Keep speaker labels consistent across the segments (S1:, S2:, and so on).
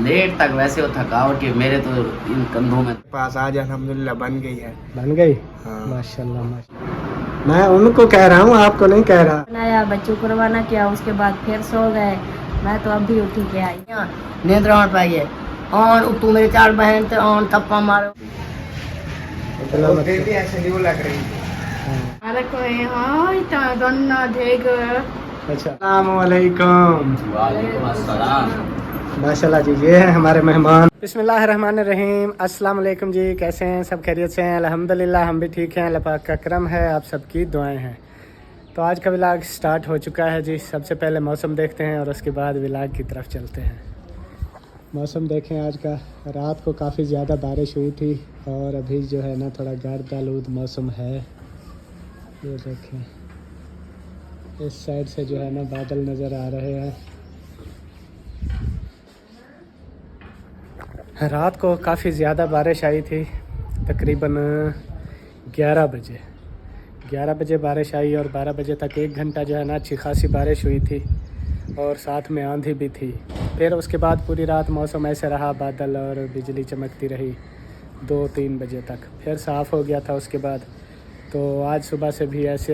S1: Late तक वैसे वो थकावट है मेरे तो इन कंधों में
S2: पास आज अल्हम्दुलिल्लाह बन गई है।
S3: बन गई।
S2: हाँ।
S3: माशाल्लाह माशाल्लाह।
S2: मैं उनको कह रहा हूँ, आपको नहीं कह रहा।
S4: बनाया, बच्चों को रवाना किया, उसके बाद फिर सो गए। मैं तो अभी उठी के आई।
S5: नींद राउंड पाइए और तू मेरे चार बहन थे और थप्पा मारो।
S2: फिर भी ऐसे नहीं वो लग रही थी।
S5: अरे कोई हाँ इतना गन्ना देख।
S2: अच्छा, अस्सलामुअलैकुम।
S1: वालेकुम अस्सलाम।
S2: माशाल्लाह जी, ये है हमारे मेहमान। बिस्मिल्लाहिर्रहमानिर्रहीम। अस्सलाम वालेकुम जी, कैसे हैं? सब खैरियत से हैं? अल्हम्दुलिल्लाह हम भी ठीक हैं। अल्लाह पाक का करम है, आप सबकी दुआएं हैं। तो आज का व्लॉग स्टार्ट हो चुका है जी। सबसे पहले मौसम देखते हैं और उसके बाद व्लॉग की तरफ चलते हैं। मौसम देखें आज का, रात को काफ़ी ज़्यादा बारिश हुई थी और अभी जो है ना थोड़ा गर्द आलूद मौसम है। ये देखें, इस साइड से जो है ना बादल नज़र आ रहे हैं। रात को काफ़ी ज़्यादा बारिश आई थी, तकरीबन 11 बजे बारिश आई और 12 बजे तक 1 घंटा जो है ना अच्छी खासी बारिश हुई थी और साथ में आंधी भी थी। फिर उसके बाद पूरी रात मौसम ऐसे रहा, बादल और बिजली चमकती रही 2-3 बजे तक, फिर साफ़ हो गया था उसके बाद। तो आज सुबह से भी ऐसे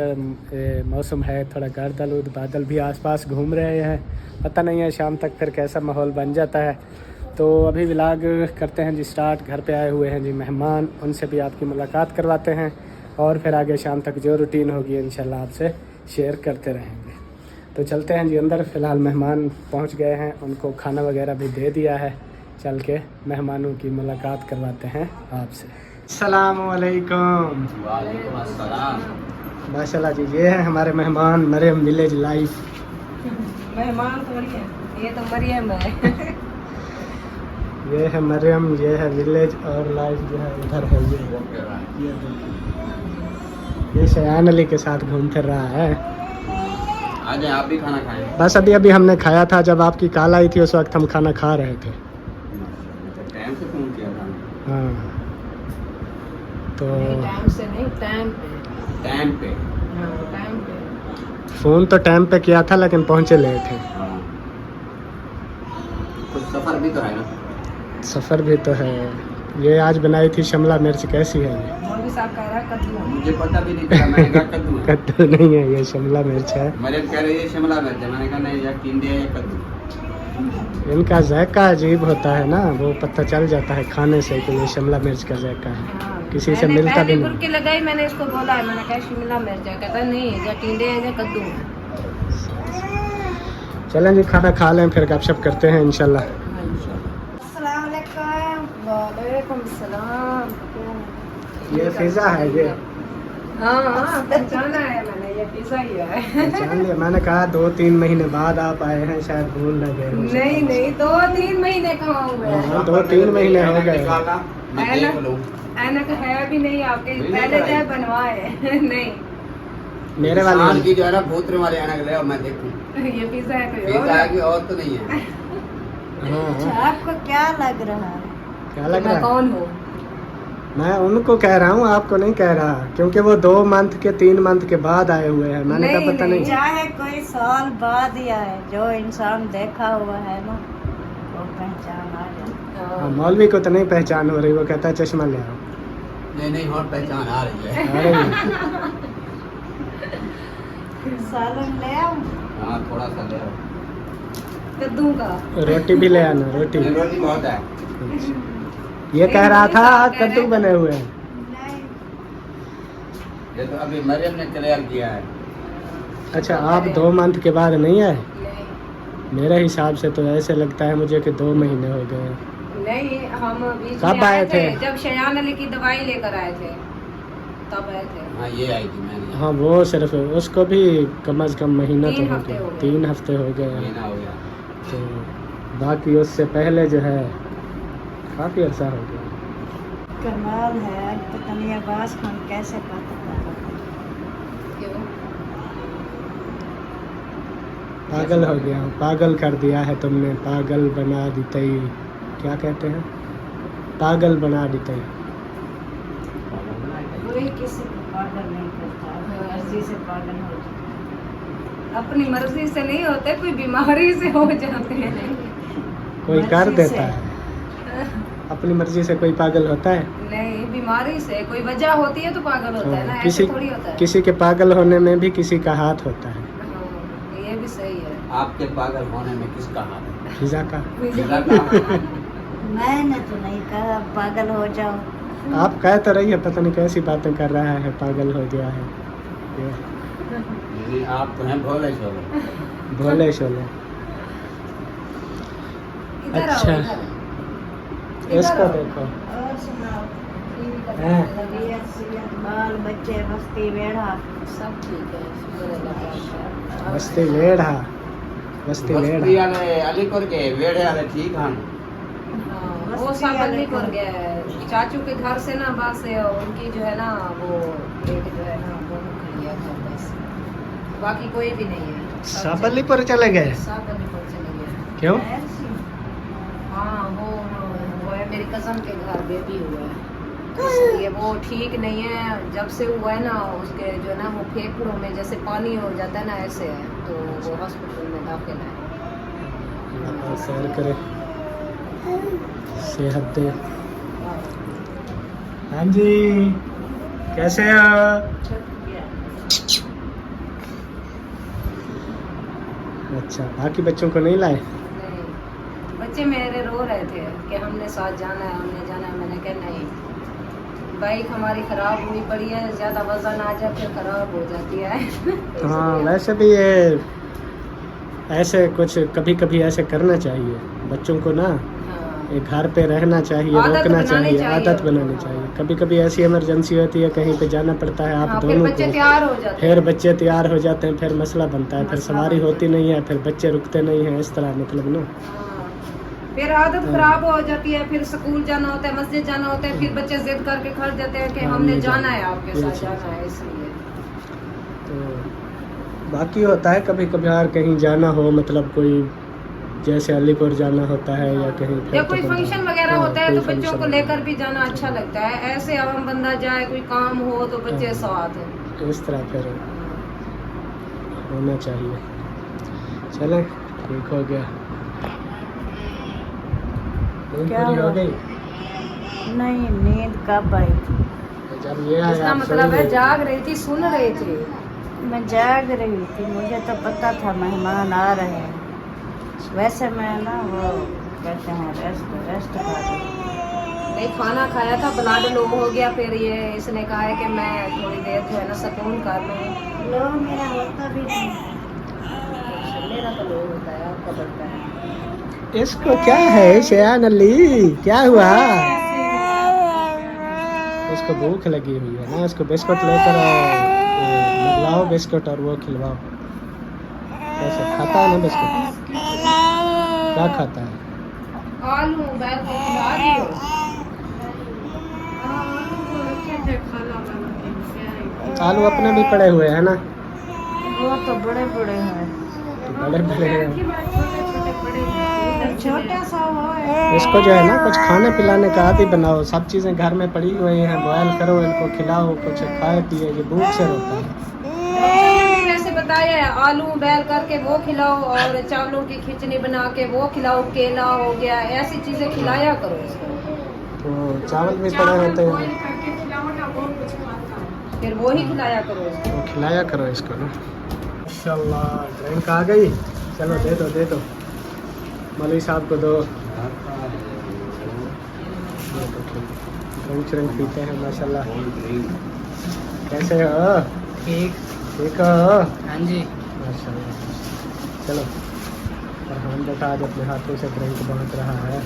S2: मौसम है, थोड़ा गर्द आलूद, बादल भी आसपास घूम रहे हैं। पता नहीं है शाम तक फिर कैसा माहौल बन जाता है। तो अभी व्लॉग करते हैं जी स्टार्ट। घर पे आए हुए हैं जी मेहमान, उनसे भी आपकी मुलाकात करवाते हैं और फिर आगे शाम तक जो रूटीन होगी इंशाल्लाह आपसे शेयर करते रहेंगे। तो चलते हैं जी अंदर। फ़िलहाल मेहमान पहुंच गए हैं, उनको खाना वगैरह भी दे दिया है। चल के मेहमानों की मुलाकात करवाते हैं आपसे। अस्सलामुअलैकुम।
S1: वालेकुम अस्सलाम।
S2: माशाल्लाह जी, ये है हमारे मेहमान, मरियम विलेज लाइफ।
S4: मेहमान थोड़ी है, ये तो मरियम है।
S2: ये है मरियम, ये है विलेज और लाइफ जो है उधर है। ये देखिए, ये शयान अली के साथ घूम फिर रहा है।
S1: आ जाए, आप भी खाना खाएं।
S2: बस अभी हमने खाया था, जब आपकी कॉल आई थी उस वक्त हम खाना खा रहे थे।
S1: टाइम से फोन किया था।
S2: हाँ, तो
S4: टाइम से नहीं, टाइम पे।
S1: टाइम पे।
S4: हाँ, टाइम पे।
S2: फ़ोन तो टाइम पे किया था लेकिन पहुँचे लेट थे।
S1: हाँ। कुछ सफर भी तो है ना।
S2: सफ़र भी तो है। ये आज बनाई थी शिमला मिर्च, कैसी है ये?
S4: मौलवी साहब कह रहा है कद्दू।
S1: मुझे पता भी नहीं था, मैंने कहा कद्दू है।
S2: कद्दू नहीं है, ये शिमला मिर्च है।
S1: मरियम कह रही है शिमला मिर्च है, मैंने कहा नहीं या टिंडे या कद्दू।
S2: इनका जायका अजीब होता है ना, वो पता चल जाता है खाने से कि ये शिमला मिर्च का जायका है। किसी से मिलता भी नहीं।
S4: के लगाई, मैंने इसको बोला है, मैंने कहा शिमला मिर्च है, कहता नहीं है, या टिंडे है या कद्दू है।
S2: चलें जी, खाना खा लें फिर गपशप करते हैं इंशाल्लाह।
S4: वालेकुम सलाम।
S2: ये पिज़्ज़ा है ये।
S4: हाँ, पहचाना है मैंने, ये पिज़्ज़ा ही है।
S2: पहचान लिया। मैंने कहा 2-3 महीने बाद आप आए हैं, शायद भूल न गए हो।
S4: नहीं 2-3 महीने कहाँ हुए हैं।
S2: हाँ, 2-3 महीने हो गए।
S1: मैं देख लूं।
S4: ऐनक है भी नहीं आपके, पहले जो है बनवाए। नहीं,
S2: मेरे
S1: इंसान
S2: वाली
S1: की जो है ना भूतरे वाले ऐनक ले और मैं देखूं।
S4: ये पिज़्ज़ा है कोई
S1: पिज़्ज़ा
S4: और।
S1: है कि और तो नहीं है।
S2: हाँ,
S5: आपको क्या लग रहा है?
S2: क्या लग
S4: मैं
S2: रहा है?
S4: कौन हूँ?
S2: मैं उनको कह रहा हूँ, आपको नहीं कह रहा, क्योंकि वो 2 मंथ के 3 मंथ के बाद आए हुए हैं। मैंने कहा पता नहीं।
S5: चाहे कोई साल बाद ही आए, जो इंसान देखा हुआ है ना वो पहचान आ जाए।
S2: हाँ, मौलवी को तो नहीं पहचान हो रही, वो कहता है चश्मा ले आओ।
S1: नहीं और पहचान आ रही है।
S2: अरे
S5: सालन ले आओ।
S1: हाँ थोड़ा सा ले आओ।
S4: कद्दू का।
S2: रोटी भी ले आना, रोटी।
S1: रोटी बहुत है।
S2: ये कह रहा था कद्दू बने हुए हैं।
S5: नहीं
S1: ये तो अभी मरियम ने क्लियर किया है।
S2: अच्छा, आप 2 मंथ के बाद नहीं आए? मेरे हिसाब से तो ऐसे लगता है मुझे कि 2 महीने हो गए।
S4: नहीं, हम बीच
S2: कब
S4: में
S2: आए थे?
S4: जब शयान अली की दवाई लेकर आए थे तब आए थे।
S1: हाँ ये आई थी मैंने।
S2: हाँ, वो सिर्फ उसको भी कम से कम महीना तो
S4: 3
S2: हो
S4: हफ्ते
S2: गया।
S4: हो गए।
S2: 3 हफ्ते हो गए हैं।
S1: महीना हो गया।
S2: तो बाकी उससे पहले जो है काफ़ी अर्सा हो गया।
S5: कमाल है, आज पता नहीं अब्बास खान कैसे पता कर।
S4: क्यों?
S2: पागल हो गया हूँ, पागल कर दिया है तुमने, पागल बना दी तई। क्या कहते हैं? पागल बना दी तई।
S5: कोई किसी को पागल नहीं करता, मर्जी से पागल हो जाता।
S4: अपनी मर्जी से नहीं होते, कोई बीमारी से हो जाते हैं।
S2: कोई कर
S5: मर्जी
S2: देता
S5: से।
S2: है, अपनी मर्जी से कोई पागल होता है?
S6: नहीं, बीमारी से कोई वजह होती है तो पागल होता है ना,
S2: किसी
S6: ऐसे थोड़ी होता है।
S2: किसी के पागल होने में भी किसी का हाथ होता है।
S6: हाँ, ये भी सही है।
S1: आपके पागल होने में किसका हाथ है?
S2: फिजा का।
S1: किसका का?
S5: मैंने तो नहीं कहा पागल हो जाओ।
S2: आप कह तो रही है, पता नहीं कैसी बातें कर रहा है, पागल हो गया है ये।
S1: नहीं, आप तो हैं भोले शोले।
S2: भोले शोले।
S6: इधर आओ,
S2: अच्छा।
S6: इधर।
S2: इसको
S6: इधर आओ।
S2: देखो।
S5: और सुनाओ।
S6: टीवी का
S2: हैं?
S5: तबीयत सीयत बाल बच्चे मस्ती बेड़ा।
S6: सब ठीक है, शुक्र है अल्लाह का।
S2: बस्ती वेड़ा, बस्ती
S1: बस्ती
S2: वेड़ा।
S1: वाले अलीपुर के वेड़े वाले ठीक हैं।
S6: हाँ, वो साबलीपुर गया है चाचू के घर से ना, बस उनकी जो है ना वो एक जो है ना वो लिया था बस, बाकी कोई भी नहीं है।
S2: साबलीपुर चले गए?
S6: साबलीपुर चले गए।
S2: क्यों?
S6: हाँ, वो है मेरी कज़न के घर बेबी हुआ है, तो इसलिए वो ठीक नहीं है। जब से हुआ है ना उसके जो है ना वो फेफड़ों में जैसे पानी हो जाता है ना, ऐसे है, तो वो हॉस्पिटल में दाखिल है।
S2: अल्लाह खैर करे, सेहत दे। हाँ जी, कैसे हो? अच्छा, बाकी बच्चों को नहीं लाए?
S6: नहीं, बच्चे मेरे रो रहे थे कि हमने साथ जाना है, हमने जाना है। मैंने कहा नहीं, बाइक हमारी ख़राब हुई पड़ी है, ज़्यादा वजन आ जाए फिर ख़राब हो जाती है।
S2: हाँ,
S6: इसलिए-
S2: वैसे भी ये ऐसे कुछ कभी कभी ऐसे करना चाहिए बच्चों को ना,
S6: हाँ।
S2: एक घर पे रहना चाहिए,
S6: आदत
S2: रोकना
S6: बनानी
S2: चाहिए,
S6: चाहिए
S2: आदत
S6: उनको।
S2: बनानी चाहिए। कभी कभी ऐसी इमरजेंसी होती है, कहीं पे जाना पड़ता है आप
S6: हाँ, फिर
S2: दोनों
S6: बच्चे
S2: को,
S6: तैयार हो जाते
S2: फिर
S6: हैं।
S2: बच्चे तैयार हो जाते हैं, फिर मसला बनता है, फिर
S6: मसला
S2: सवारी
S6: बनता
S2: होती नहीं है, फिर बच्चे रुकते नहीं हैं, इस तरह मतलब ना।
S6: हाँ, फिर आदत खराब हो जाती है, फिर स्कूल जाना होता है, मस्जिद जाना होता है, फिर बच्चे जिद करके खड़ जाते हैं कि
S2: हाँ,
S6: हमने
S2: नहीं
S6: जाना है,
S2: जाना।
S6: आपके
S2: ये
S6: साथ
S2: चीज़।
S6: जाना है, इसलिए।
S2: तो बाकी होता है कभी कभार कहीं जाना हो, मतलब कोई जैसे अलीपुर जाना होता है या कहीं
S6: या
S2: फिर
S6: कोई
S2: तो बंदा-
S6: फंक्शन वगैरह
S2: हाँ,
S6: होता है
S2: कोई
S6: तो बच्चों
S2: फंक्शन
S6: को लेकर भी जाना अच्छा लगता है। ऐसे आम बंदा जाए, कोई काम हो तो बच्चे
S2: हाँ।
S6: साथ हैं।
S2: तो इस तरह फिर होना चाहिए। चलें, ठीक हो गया। नींद
S5: क्या
S2: पूरी हो
S5: हुआ?
S2: गई?
S5: नहीं, नींद कब आई थी?
S2: जब ये आया
S6: इसका
S2: आप
S6: मतलब
S2: सो
S6: है
S2: गए।
S6: जाग रही थी, सुन रही थी।
S5: मैं जाग रही थी, मुझे तो पता था मेहमान आ रहे हैं। वैसे मैं ना वो कहते हैं रेस्ट कर रही थी।
S6: नहीं, खाना खाया था, ब्लड लो हो गया, फिर ये इसने कहा है कि मैं थोड़ी देर जो है ना सुकून कर लूँ।
S5: लो मेरा होता भी नहीं।
S6: मेरा तो लो होता है, आपका बढ़ता है।
S2: इसको क्या है शयान अली, क्या हुआ? उसको भूख लगी हुई है ना, उसको बिस्कुट लेकर लाओ, बिस्कुट और वो खिलवाओ। ऐसे खाता है ना बिस्कुट? क्या खाता है?
S6: आलू बैल को खिला दियो।
S2: आलू अपने भी पड़े हुए हैं ना,
S5: वो तो बड़े बड़े हैं,
S2: बड़े बड़े हैं।
S5: छोटा सा वो है।
S2: इसको जो है ना कुछ खाने पिलाने का आदि बनाओ, सब चीज़ें घर में पड़ी हुई हैं, बॉयल करो, इनको खिलाओ, कुछ खाए पिए, ये भूख से रोता है।
S6: जैसे बताया है, आलू बैल करके वो खिलाओ और चावलों की खिचड़ी बना के वो खिलाओ, केला हो गया, ऐसी चीजें खिलाया करो इसको।
S2: तो चावल भी पड़े होते हैं,
S6: फिर वो ही खिलाया करो इसको।
S2: तो खिलाया करो इसको ना। माशाल्लाह, ड्रिंक आ गई, चलो दे दो दे दो, मौलवी साहब को दो। ड्रिंक श्रिंक पीते हैं माशाल्लाह। कैसे हो?
S3: ठीक।
S2: ठीक हो?
S3: हाँ जी।
S2: माशाल्लाह। चलो, फरहान बेटा आज अपने हाथों से ड्रिंक बांट रहा है।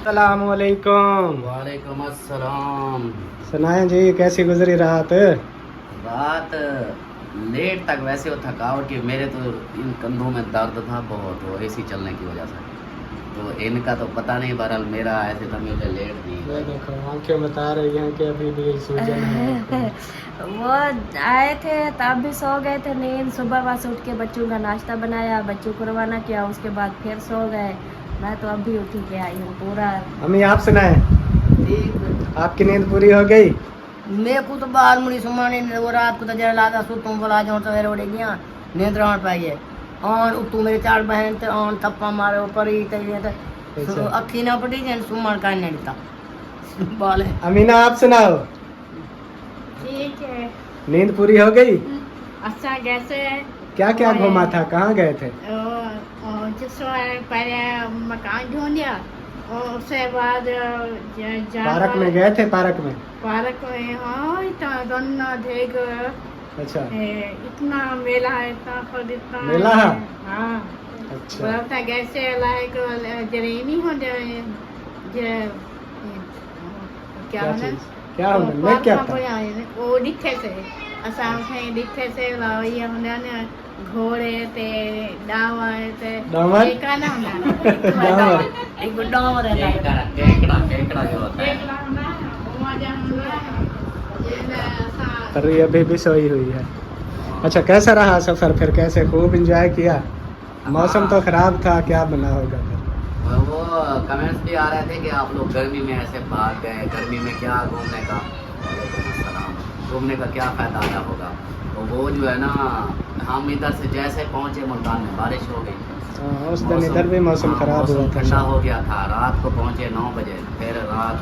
S2: अस्सलामुअलैकुम।
S1: वालेकुम अस्सलाम।
S2: सुनाएं जी, कैसी गुजरी रात?
S1: रात लेट तक वैसे वो थकावट की, मेरे तो इन कंधों में दर्द था बहुत, वो एसी चलने की वजह से। तो इनका तो पता नहीं, बहरहाल मेरा ऐसे था, मुझे लेट
S2: ये
S1: दी।
S2: देखो आंखें बता रही हैं कि अभी भी सूजन है।
S4: वो आए थे तब भी सो गए थे नींद। सुबह वहाँ से उठ के बच्चों का नाश्ता बनाया, बच्चों को रवाना किया, उसके बाद फिर सो गए। मैं तो अभी उठी के आई हूँ पूरा।
S2: अम्मी आप सुनाएं, आपकी नींद पूरी हो गई?
S7: मेरे को तो बाहर मुड़ी सुमानी वो रात को तो जरा लादा सु तुम बोला जो सवेरे उड़ गया नींद रान पाइए और तू मेरे 4 बहन थे और थप्पा मारे ऊपर ही तो अखी ना पड़ी जन सुमन का नहीं देता बाल है।
S2: अमीना आप सुनाओ,
S5: ठीक है।
S2: नींद पूरी हो गई?
S5: अच्छा कैसे
S2: क्या क्या घूमा था, कहाँ गए थे?
S5: जिस पहले मकान ढूंढिया और उसके बाद
S2: पार्क में गए थे? पार्क में
S5: हाँ इतना गन्ना देख
S2: अच्छा
S5: इतना मेला है, इतना खुद इतना
S2: मेला है?
S5: हाँ
S2: अच्छा
S5: बोलता कैसे लाइक जरेनी हो जाए क्या
S2: क्या
S5: होना
S2: चीज? क्या होना? मैं क्या था?
S5: वो दिखे से असां खे दिखे से ये हुंदा ने घोड़े ते डावा ते
S2: डांवर?
S5: एक ना
S2: डांवर?
S7: एक डांवर है
S1: केकड़ा जो होता है।
S2: पर ये अभी भी सोई हुई है। अच्छा कैसा रहा सफर फिर, कैसे खूब एंजॉय किया? मौसम तो खराब था, क्या बना होगा फिर?
S1: वो कमेंट्स भी आ रहे थे कि आप लोग गर्मी में ऐसे भाग गए, गर्मी में क्या घूमने का, घूमने का क्या फ़ायदा आया होगा। तो वो जो है ना, हम इधर से जैसे पहुँचे मुल्तान में बारिश हो गई।
S2: हाँ, उस दिन इधर भी मौसम खराब हुआ था।
S1: ठंडा हो गया था, रात को पहुँचे 9 बजे। फिर रात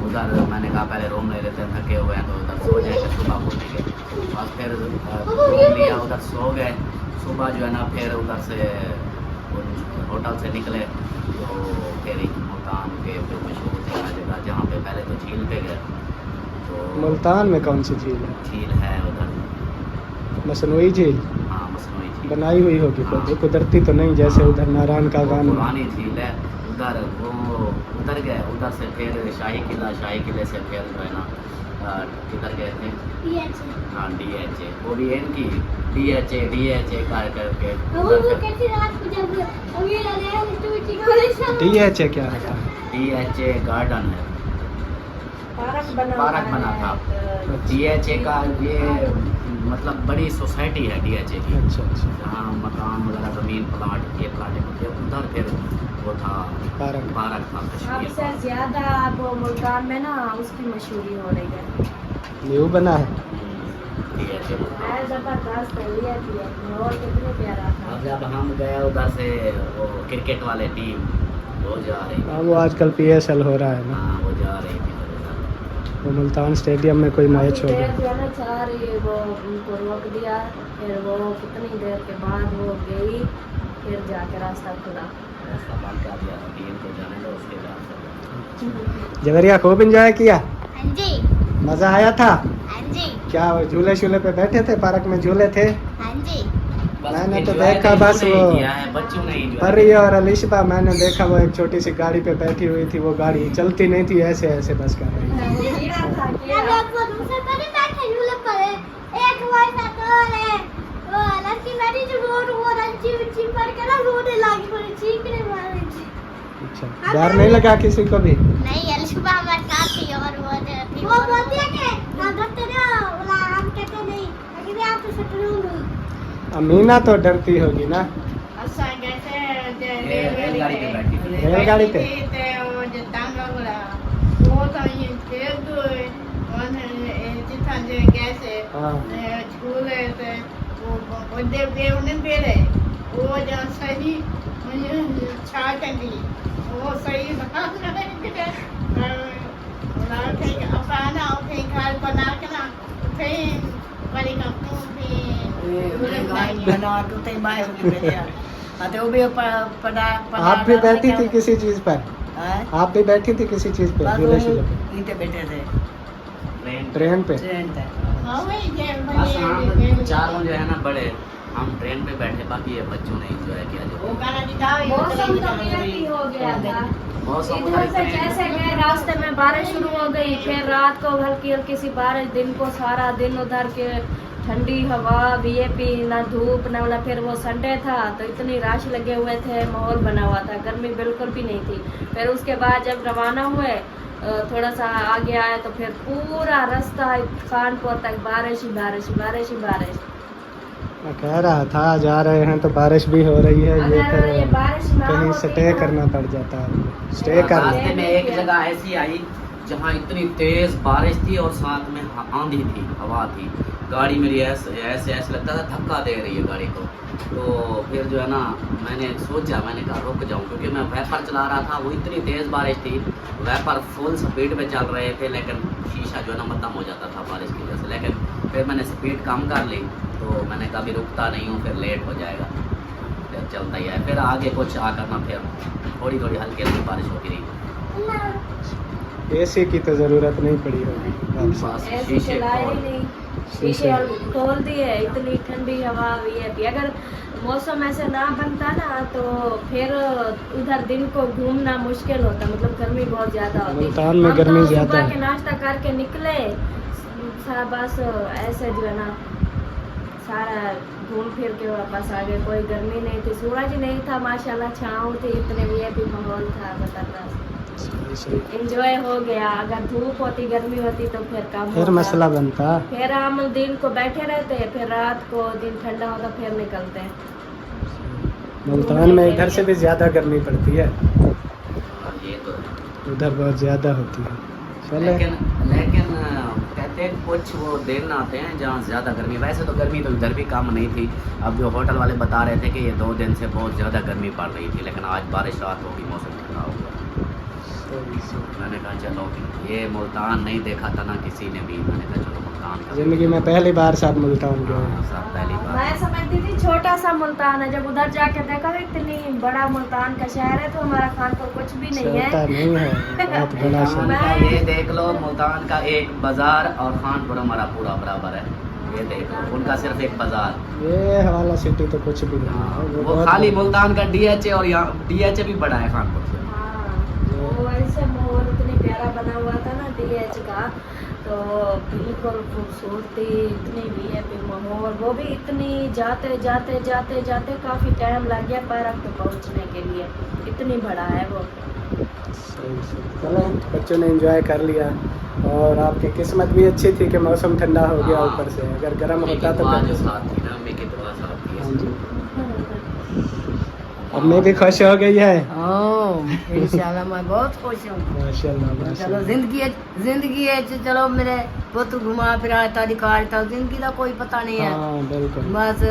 S1: उधर मैंने कहा पहले रूम ले लेते हैं, थके हुए हैं तो उधर सो जाएंगे, सुबह पहुँचेंगे। बस फिर रूम लिया, उधर सो गए। सुबह जो है ना फिर उधर से होटल से निकले तो फिर मुल्तान के जो मशहूर जगह जहाँ पे पहले तो झील पे गए। तो
S2: मुल्तान में कौन सी झील है?
S1: झील है उधर,
S2: मसनूई झील?
S1: हाँ मसनूई झील
S2: बनाई हुई होगी कोई, कुदरती तो नहीं जैसे उधर नारायण का
S1: वो
S2: गान।
S1: पुरानी झील है उधर। वो उधर गए, उधर से फिर शाही किले से फिर जो है ना किधर गए थे? हाँ DHA, वो भी इनकी DHA करके।
S2: DHA क्या रहता है?
S1: DHA गार्डन है, पार्क बना था। DHA का ये मतलब बड़ी सोसाइटी है DHA की,
S2: अच्छा अच्छा
S1: जहाँ मकान वगैरह ज़मीन प्लाट ये प्लाट होते हैं। उधर फिर वो था
S2: पार्क।
S1: था कश्मीर।
S4: सबसे ज्यादा अब मुल्तान में ना उसकी मशहूरी हो रही है।
S2: न्यू बना है?
S1: DHA
S4: है जबरदस्त है, ये थी माहौल कितने प्यारा था।
S1: अब जब हम गए उधर से, वो क्रिकेट वाले टीम वो जा रही
S2: हाँ वो आजकल PSL हो रहा है ना,
S1: हाँ वो जा रही थी उधर।
S2: वो मुल्तान स्टेडियम में कोई मैच
S4: काफी
S2: होगा।
S4: देर जो है ना सारी वो उनको रोक दिया, फिर वो कितनी देर के बाद वो गई, फिर जाके रास्ता खुला।
S1: रास्ता बंद कर दिया, टीम को जाने दो, उसके बाद
S2: जवरिया खूब एंजॉय किया?
S5: हाँ जी
S2: मजा आया था?
S5: हाँ जी
S2: क्या झूले शूले पे बैठे थे? पार्क में झूले थे?
S5: हाँ जी
S2: मैंने तो
S1: enjoy
S2: देखा
S1: नहीं
S2: बस
S1: नहीं
S2: वो
S1: किया है, बच्चों ने enjoy
S2: परी और अलिशबा, मैंने देखा वो एक छोटी सी गाड़ी पे बैठी हुई थी, वो गाड़ी चलती नहीं थी, ऐसे ऐसे बस कर रही थी। अच्छा डर नहीं लगा किसी को भी?
S5: नहीं अलिशबा हमारे साथ थी और वो बोलती है कि हम डरते ना, हम कहते नहीं लेकिन आप तो शत्रुन।
S2: अमीना तो डरती होगी ना?
S5: अच्छा कैसे
S1: रेलगाड़ी पे बैठी थी।
S2: रेलगाड़ी पे?
S5: वो जो टांगा वाला वो तो ये खेल दो और जितना जो कैसे
S2: हाँ
S5: झूले थे वो दे उन्हें बेरे वो जो सही मुझे छा कर वो सही अपना उठे घर बना के ना उठे बड़ी
S7: बना तो ते बाय हो गया आते वो भी पड़ा
S2: आप भी बैठी थी किसी चीज पर? आप भी बैठी थी किसी चीज पे? झूले शूले पे?
S7: इनके बैठे थे
S2: ट्रेन पे?
S7: ट्रेन पे।
S5: हाँ वही
S1: बस हम चारों जो है ना बड़े, हम ट्रेन पे बैठे, बाकी ये बच्चों ने एंजॉय किया।
S5: वो
S1: जो
S5: गाना दिखाओ
S4: मौसम तो भी हो गया था।
S1: मौसम
S4: इधर से जैसे गए रास्ते में बारिश शुरू हो गई, फिर रात को हल्की हल्की सी बारिश, दिन को सारा दिन उधर के ठंडी हवा, VIP ना धूप ना वाला। फिर वो संडे था तो इतनी रश लगे हुए थे, माहौल बना हुआ था, गर्मी बिल्कुल भी नहीं थी। फिर उसके बाद जब रवाना हुए थोड़ा सा आगे आए तो फिर पूरा रास्ता खानपुर तक बारिश ही बारिश, बारिश ही बारिश।
S2: मैं कह रहा था जा रहे हैं तो बारिश भी हो रही है, ये
S4: अगर ये
S2: फिर
S4: बारिश ना
S2: कहीं
S4: होती
S2: स्टे
S4: ना-
S2: करना पड़ जाता है, स्टे कर।
S1: रास्ते में एक जगह ऐसी आई जहाँ इतनी तेज़ बारिश थी और साथ में आंधी थी, हवा थी। गाड़ी मेरी ऐसे ऐसे ऐसे लगता था धक्का दे रही है गाड़ी को। तो फिर जो है ना मैंने सोचा, मैंने कहा रुक जाऊँ, क्योंकि मैं वैपर चला रहा था। वो इतनी तेज़ बारिश थी, वैपर फुल स्पीड पे चल रहे थे, लेकिन शीशा जो है ना मद्दम हो जाता था बारिश की वजह से। लेकिन फिर मैंने स्पीड कम कर ली, तो मैंने कभी रुकता नहीं हूँ, फिर लेट हो जाएगा, फिर चलता ही है। फिर आगे कुछ आकर ना फिर थोड़ी थोड़ी हल्की हल्की बारिश होती रही।
S2: एसी की तो ज़रूरत नहीं पड़ी होगी।
S1: बस
S4: ऐसे
S1: शीशे
S4: चलाए
S1: खोल-
S4: ही नहीं, शीशे खोल दिए। इतनी ठंडी हवा वीआईपी। अगर मौसम ऐसे ना बनता ना तो फिर उधर दिन को घूमना मुश्किल होता, मतलब गर्मी बहुत ज्यादा होती।
S2: मुल्तान में
S4: हम
S2: गर्मी
S4: तो
S2: ज्यादा
S4: सुबह
S2: है।
S4: के नाश्ता करके निकले, बस ऐसे जो है ना सारा घूम फिर के वापस आ गए। कोई गर्मी नहीं थी, सूरज नहीं था, माशाल्लाह छाँव थी, इतने वीआईपी माहौल था जबरदस्त। एंजॉय हो गया। अगर धूप होती गर्मी होती तो फिर कम
S2: फिर
S4: होता।
S2: मसला बनता।
S4: फिर हम दिन को बैठे रहते, फिर रात को दिन ठंडा होता फिर निकलते।
S2: मुल्तान में इधर से भी ज़्यादा गर्मी पड़ती है,
S1: हाँ, ये तो है।
S2: उधर बहुत ज़्यादा होती है। चले
S1: लेकिन कहते हैं कुछ वो दिन आते हैं जहाँ ज़्यादा गर्मी। वैसे तो गर्मी तो इधर भी कम नहीं थी। अब जो होटल वाले बता रहे थे कि ये 2 दिन से बहुत ज़्यादा गर्मी पड़ रही थी, लेकिन आज बारिश रात होगी, मौसम ठंडा होगा। मैंने कहा चलो, ये मुल्तान नहीं देखा था ना किसी ने भी, मैंने कहा चलो मुल्तान का।
S2: ज़िंदगी में पहली बार साथ मुल्तान गया
S1: हाँ, साथ पहली बार।
S4: मैं समझती थी छोटा सा मुल्तान है, जब उधर जाके देखा तो इतनी बड़ा मुल्तान का शहर है। तो हमारा खानपुर कुछ भी नहीं
S2: छोटा
S4: है।
S2: नहीं है, बहुत बड़ा
S1: मुल्तान
S2: शहर।
S1: का ये देख लो, मुल्तान का एक बाजार और खानपुर हमारा पूरा बराबर है। ये देख लो, उनका सिर्फ एक बाजार।
S2: ये हवाला सिटी तो कुछ भी नहीं
S1: हाँ,
S2: है,
S1: वो
S2: बहुत
S1: खाली
S2: बड़ा।
S1: मुल्तान का डीएचए, और यहाँ डीएचए भी बड़ा है खानपुर से।
S4: हाँ, वो ऐसे माहौल इतनी प्यारा बना हुआ था ना डीएच का, तो बिल्कुल खूबसूरती, इतनी वीआईपी माहौल। वो भी इतनी जाते जाते जाते जाते काफ़ी टाइम लग गया पार्क पे पहुंचने के लिए, इतनी बड़ा है वो।
S2: सही सही। चलो, बच्चों ने एंजॉय कर लिया, और आपकी किस्मत भी अच्छी थी कि मौसम ठंडा हो गया ऊपर से। अगर गर्म होता तो
S1: दुआ
S2: फिर-
S1: जो साथ थी ना, अम्मी की दुआ साथ थी।
S2: हाँ जी। अम्मी भी खुश हो गई है।
S7: इंशाल्लाह मैं बहुत खुश हूँ।
S2: माशाल्लाह
S7: चलो
S2: माशाल्लाह।
S7: जिंदगी है, चलो मेरे पुत्र घुमा फिरा दिखा था, जिंदगी का कोई पता नहीं है।
S2: हाँ बिल्कुल।
S7: बस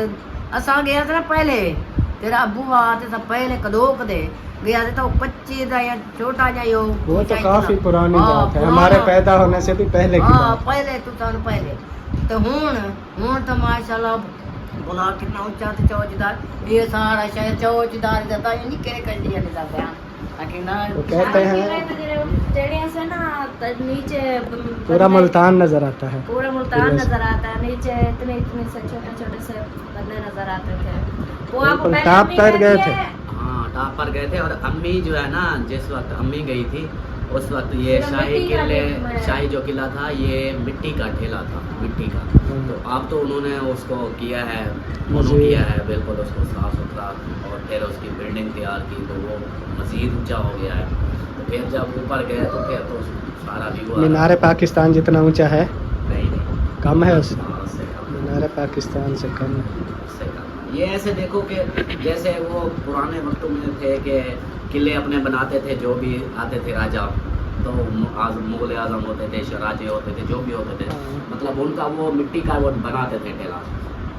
S7: असा गया था ना पहले, तेरा अबू आते था पहले कदोक दे गया था, तो 25 का या छोटा जा यो
S2: वो तो काफी पुरानी
S7: हाँ,
S2: बात है,
S7: पुराना।
S2: हमारे पैदा होने से भी पहले की
S7: हाँ
S2: बात।
S7: पहले तू तन पहले तो हूं तो माशाल्लाह बुला कितना ऊंचा तो चौकीदार, ये सारा शहर चौकीदार जाता ये नहीं करे कर दिया नहीं जाता ताकि ना
S2: वो कहते हैं
S4: चिड़िया से ना नीचे
S2: पूरा मुल्तान नजर आता है।
S4: पूरा मुल्तान नजर आता है। नीचे इतने इतने से छोटे छोटे से बदले नजर आते थे। वो आपको
S2: बिल्कुल,
S4: पहले
S2: टॉप
S4: अम्मी
S2: पर गए
S4: कहती
S2: थे।
S4: है,
S1: हाँ, टॉप पर गए थे। और अम्मी जो है ना, जिस वक्त अम्मी गई थी उस वक्त ये
S4: पूरा
S1: शाही
S4: मिट्टी का
S1: किले,
S4: किला है।
S1: शाही जो किला था ये मिट्टी का ठेला था, मिट्टी का। तो अब तो उन्होंने उसको किया है,
S2: मज़ीद।
S1: किया है बिल्कुल उसको साफ सुथरा, और फिर उसकी बिल्डिंग तैयार की तो वो मज़ीद ऊंचा हो गया है। तो फिर जब ऊपर गए तो फिर तो सारा व्यू
S2: मीनार पाकिस्तान जितना ऊंचा है
S1: नहीं,
S2: कम है उससे।
S1: हाँ, उससे कम।
S2: मीनार पाकिस्तान से कम है।
S1: उससे कम। ये ऐसे देखो कि जैसे वो पुराने वक्तों में थे कि किले अपने बनाते थे, जो भी आते थे राजा, तो मुगल आजम होते थे, शराजे होते थे, जो भी होते थे, मतलब उनका वो मिट्टी का वो बनाते थे ठेला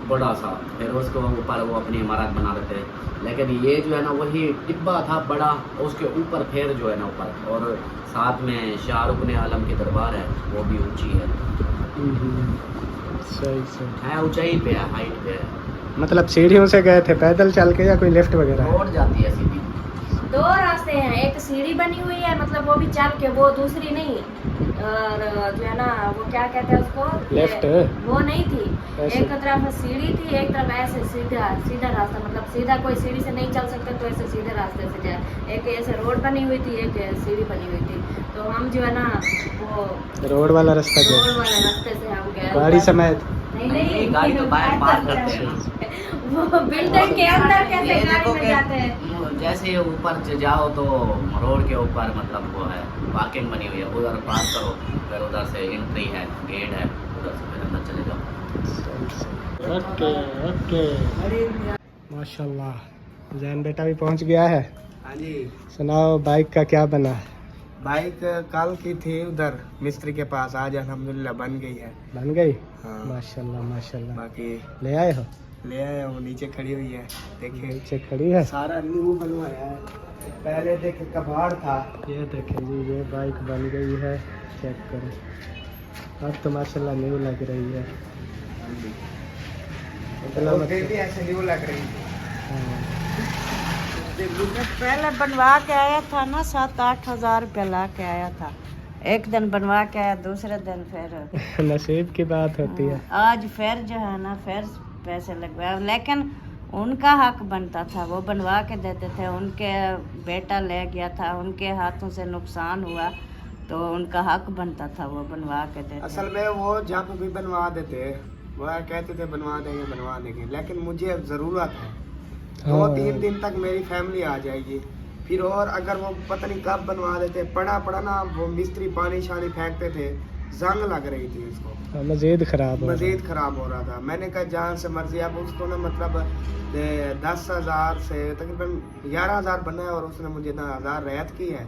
S1: बड़ा सा, फिर उसको ऊपर वो अपनी इमारत बना देते थे। लेकिन ये जो है ना वही टिब्बा था बड़ा, उसके ऊपर फिर जो है ना ऊपर, और साथ में शाहरुख ने आलम की दरबार है, वो भी ऊंची है,
S2: सही सही।
S1: है ऊंचाई पे है, हाइट पे है।
S2: मतलब सीढ़ियों से गए थे, पैदल चल के या कोई लिफ्ट वगैरह है?
S1: रोड जाती है सीधी।
S4: दो रास्ते हैं, एक सीढ़ी बनी हुई है, मतलब वो भी चल के, वो दूसरी नहीं। और जो है ना वो क्या कहते हैं उसको,
S2: लेफ्ट?
S4: वो नहीं थी।
S2: ऐसे?
S4: एक तरफ सीढ़ी थी, एक तरफ ऐसे सीधा सीधा रास्ता, मतलब सीधा कोई सीढ़ी से नहीं चल सकते, तो ऐसे सीधे रास्ते से जाए। एक ऐसे रोड बनी हुई थी, एक सीढ़ी बनी हुई थी। तो हम जो है ना वो
S2: रोड वाला रास्ता
S4: रोड
S2: गए,
S4: वाले रास्ते से हम गए।
S2: गाड़ी समेत?
S4: नहीं
S1: नहीं, गाड़ी तो बाहर पार्क करते हैं ना।
S4: वो बिल्डिंग के अंदर कैसे
S1: ये
S4: गाड़ी
S1: देखो
S4: में
S1: कि
S4: जाते हैं।
S1: जैसे ऊपर जाओ तो रोड के ऊपर मतलब वो है पार्किंग बनी हुई है, उधर पार्क करो, फिर उधर से एंट्री है, गेट है, उधर से फिर अंदर चले जाओ।
S2: Okay okay. माशाल्लाह, जैन बेटा भी पहुंच गया है।
S1: हाँ जी।
S2: सुनाओ बाइक का क्या बना?
S3: बाइक कल की थी उधर मिस्त्री के पास, आज अल्हम्दुलिल्लाह बन गई है।
S2: बन गई?
S3: हाँ।
S2: माशाल्लाह माशाल्लाह।
S3: बाकी
S2: ले आए हो?
S3: ले आए, वो नीचे खड़ी हुई है, देखिए
S2: नीचे खड़ी है।
S3: सारा न्यू बनवाया है। पहले देखे कबाड़ था।
S2: ये देखें जी, ये बाइक बन गई है, चेक करें। अब तो माशाल्लाह न्यू लग रही है।
S3: और फिर भी ऐसे न्यू लग रही है।
S5: जब पहले बनवा के आया था ना 7-8 हज़ार रुपया ला के आया था। एक दिन बनवा के आया, दूसरे दिन फिर
S2: नसीब की बात होती है।
S5: आज फिर जो है ना फिर पैसे लगवाया, लेकिन उनका हक बनता था, वो बनवा के देते थे। उनके बेटा ले गया था, उनके हाथों से नुकसान हुआ तो उनका हक बनता था, वो बनवा के देते।
S3: असल में वो जब भी बनवा देते वो कहते थे बनवा देंगे, लेकिन मुझे अब ज़रूरत है। 2-3 दिन तक मेरी फैमिली आ जाएगी फिर, और अगर वो पता नहीं कब बनवा देते। पड़ा ना वो मिस्त्री पानी शानी फेंकते थे, जंग लग रही थी उसको,
S2: मजीद खराब
S3: हो रहा था। मैंने कहा जहाँ से मर्जी, अब उसको ना मतलब 10,000 से तकरीबन 11,000 बना है, और उसने मुझे 10,000 रियायत की है,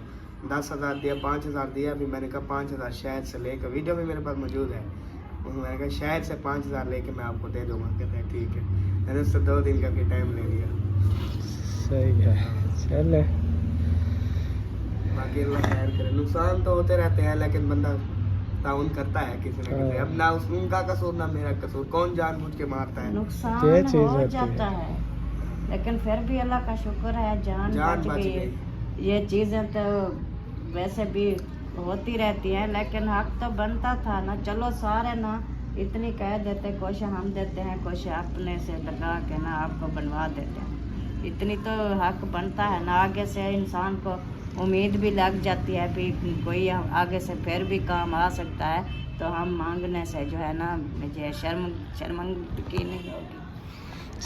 S3: 10,000 दिया, 5,000 दिया। अभी मैंने कहा 5,000 शायद से लेकर, वीडियो भी मेरे पास मौजूद है, मैंने कहा शायद से 5,000 लेके मैं आपको दे दूंगा। कहते हैं ठीक है। मैंने उससे 2 दिन का भी टाइम ले लिया।
S2: सही है, चले।
S3: बाकी अल्लाह खैर करे, नुकसान तो होते रहते हैं, लेकिन बंदा ताउन करता है किसी न किसी। अब ना उनका कसूर ना मेरा कसूर, कौन जानबूझ के मारता है।
S5: नुकसान
S2: ये चीज़
S5: हो
S2: होती
S5: जाता है, लेकिन फिर भी अल्लाह का शुक्र है जान बच गई। ये चीज़ें तो वैसे भी होती रहती हैं, लेकिन हक तो बनता था ना। चलो सारे ना इतनी कह देते, कुछ हम देते हैं, कुछ अपने से लगा के ना आपको बनवा देते हैं। इतनी तो हक बनता है ना। आगे से इंसान को उम्मीद भी लग जाती है भी कोई आगे से फिर भी काम आ सकता है, तो हम मांगने से जो है ना मुझे शर्मिंदगी नहीं होगी।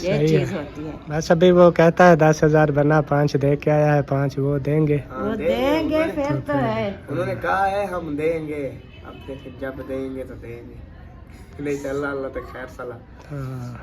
S5: ये चीज़ होती है।
S2: बस अभी वो कहता है 10,000 बना, 5 दे के आया है, 5 वो देंगे।
S5: वो देंगे फिर तो है।
S3: उन्होंने कहा है हम देंगे, अब देखिए जब देंगे तो देंगे, नहीं तो अल्लाह तो खैर सलाह।
S2: हाँ।